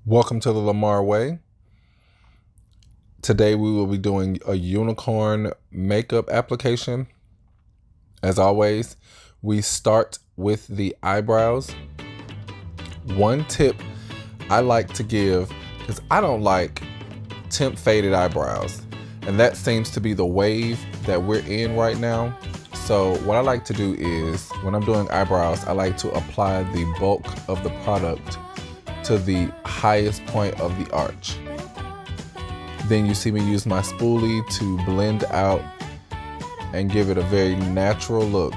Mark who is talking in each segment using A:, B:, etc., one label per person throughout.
A: Welcome to the Lamar Way. Today we will be doing a unicorn makeup application. As always, we start with the eyebrows. One tip I like to give, because I don't like temp faded eyebrows, and that seems to be the wave that we're in right now. So what I like to do is, when I'm doing eyebrows, I like to apply the bulk of the product to the highest point of the arch. Then you see me use my spoolie to blend out and give it a very natural look.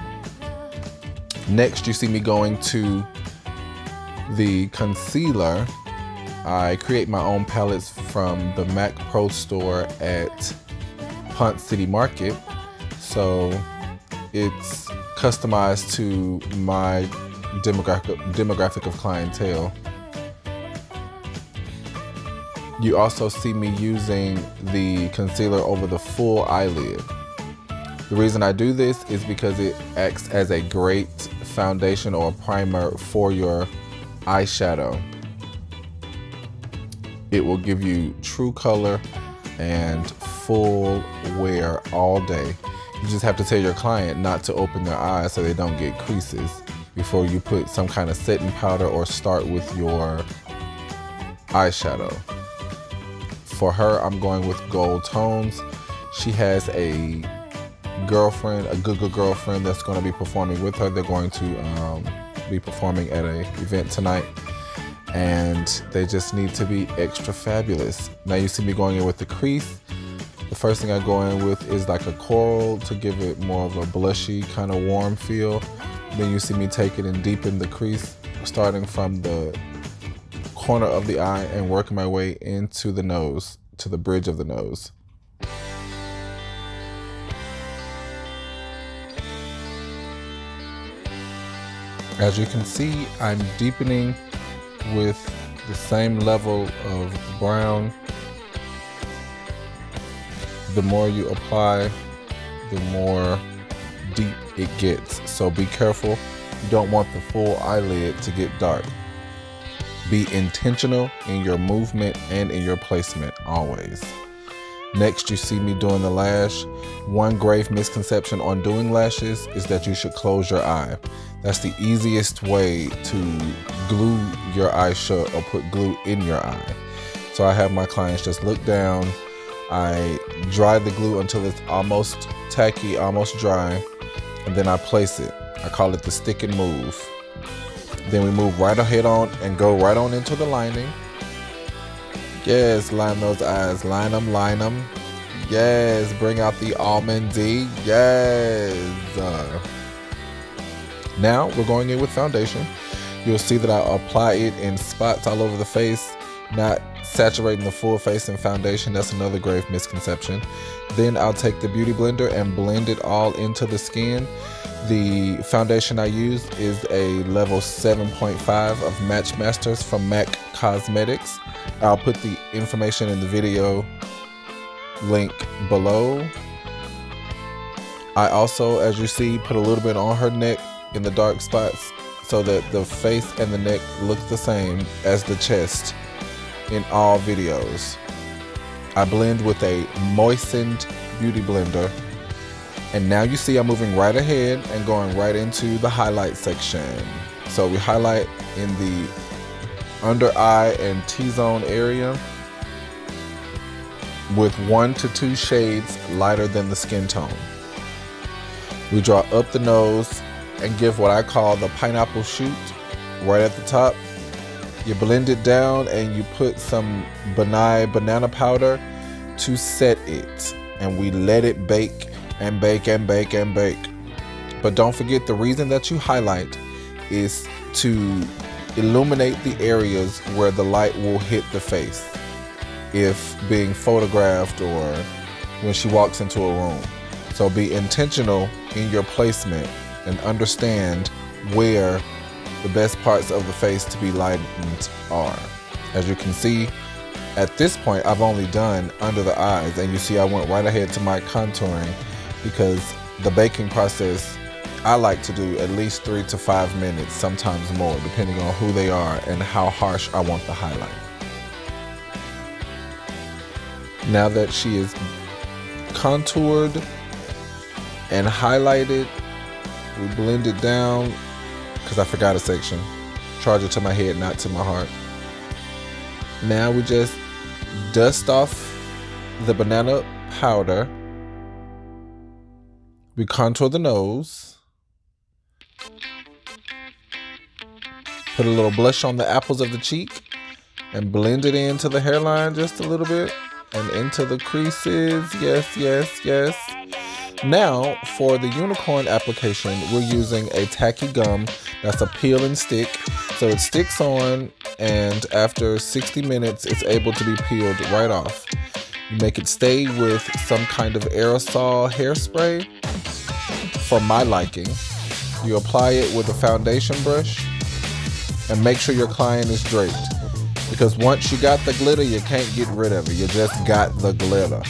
A: Next, you see me going to the concealer. I create my own palettes from the Mac Pro store at Punt City Market. So it's customized to my demographic of clientele. You also see me using the concealer over the full eyelid. The reason I do this is because it acts as a great foundation or primer for your eyeshadow. It will give you true color and full wear all day. You just have to tell your client not to open their eyes so they don't get creases before you put some kind of setting powder or start with your eyeshadow. For her, I'm going with gold tones. She has a girlfriend, a good girlfriend that's going to be performing with her. They're going to be performing at an event tonight, and they just need to be extra fabulous. Now you see me going in with the crease. The first thing I go in with is like a coral to give it more of a blushy, kind of warm feel. Then you see me take it and deepen the crease, starting from the corner of the eye and working my way into the nose, to the bridge of the nose. As you can see, I'm deepening with the same level of brown. The more you apply, the more deep it gets. So be careful. You don't want the full eyelid to get dark. Be intentional in your movement and in your placement always. Next, you see me doing the lash. One grave misconception on doing lashes is that you should close your eye. That's the easiest way to glue your eye shut or put glue in your eye. So I have my clients just look down. I dry the glue until it's almost tacky, almost dry, and then I place it. I call it the stick and move. Then we move right ahead on and go right on into the lining. Yes, line those eyes, line them. Yes, bring out the almondy, yes. Now we're going in with foundation. You'll see that I apply it in spots all over the face, not saturating the full face in foundation. That's another grave misconception. Then I'll take the beauty blender and blend it all into the skin. The foundation I use is a level 7.5 of Match Masters from MAC Cosmetics. I'll put the information in the video link below. I also, as you see, put a little bit on her neck in the dark spots so that the face and the neck look the same as the chest in all videos. I blend with a moistened beauty blender. And now you see I'm moving right ahead and going right into the highlight section. So we highlight in the under eye and T-zone area with 1 to 2 shades lighter than the skin tone. We draw up the nose and give what I call the pineapple shoot right at the top. You blend it down and you put some banana powder to set it. And we let it bake and bake and bake and bake. But don't forget, the reason that you highlight is to illuminate the areas where the light will hit the face if being photographed or when she walks into a room. So be intentional in your placement and understand where the best parts of the face to be lightened are. As you can see, at this point I've only done under the eyes, and you see I went right ahead to my contouring because the baking process I like to do at least 3 to 5 minutes, sometimes more, depending on who they are and how harsh I want the highlight. Now that she is contoured and highlighted, we blend it down, because I forgot a section. Charge it to my head, not to my heart. Now we just dust off the banana powder. We contour the nose. Put a little blush on the apples of the cheek and blend it into the hairline just a little bit and into the creases. Yes, yes, yes. Now for the unicorn application, we're using a tacky gum that's a peel and stick. So it sticks on, and after 60 minutes, it's able to be peeled right off. You make it stay with some kind of aerosol hairspray for my liking. You apply it with a foundation brush and make sure your client is draped. Because once you got the glitter, you can't get rid of it. You just got the glitter.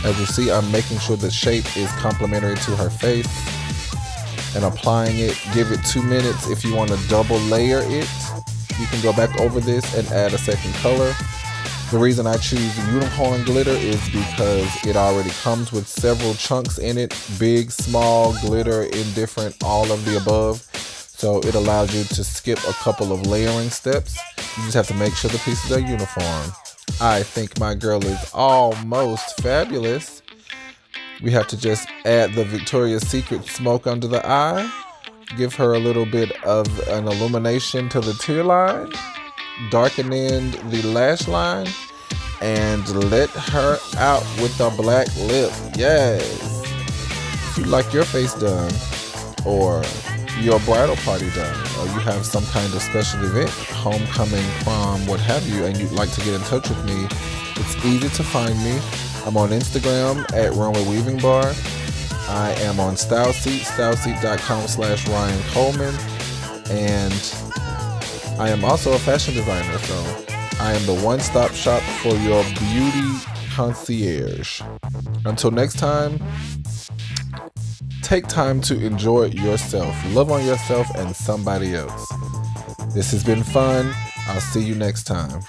A: As you see, I'm making sure the shape is complementary to her face and applying it. Give it 2 minutes. If you want to double layer it, you can go back over this and add a second color. The reason I choose unicorn glitter is because it already comes with several chunks in it. Big, small, glitter, indifferent, all of the above. So it allows you to skip a couple of layering steps. You just have to make sure the pieces are uniform. I think my girl is almost fabulous. We have to just add the Victoria's Secret smoke under the eye. Give her a little bit of an illumination to the tear line. Darken in the lash line. And let her out with the black lip. Yes. If you like your face done, or your bridal party done, or you have some kind of special event, homecoming, prom, what have you, and you'd like to get in touch with me, it's easy to find me. I'm on Instagram at Runway Weaving Bar. I am on StyleSeat, styleseat.com/Ryan Coleman. And I am also a fashion designer, so I am the one-stop shop for your beauty concierge. Until next time, take time to enjoy yourself. Love on yourself and somebody else. This has been fun. I'll see you next time.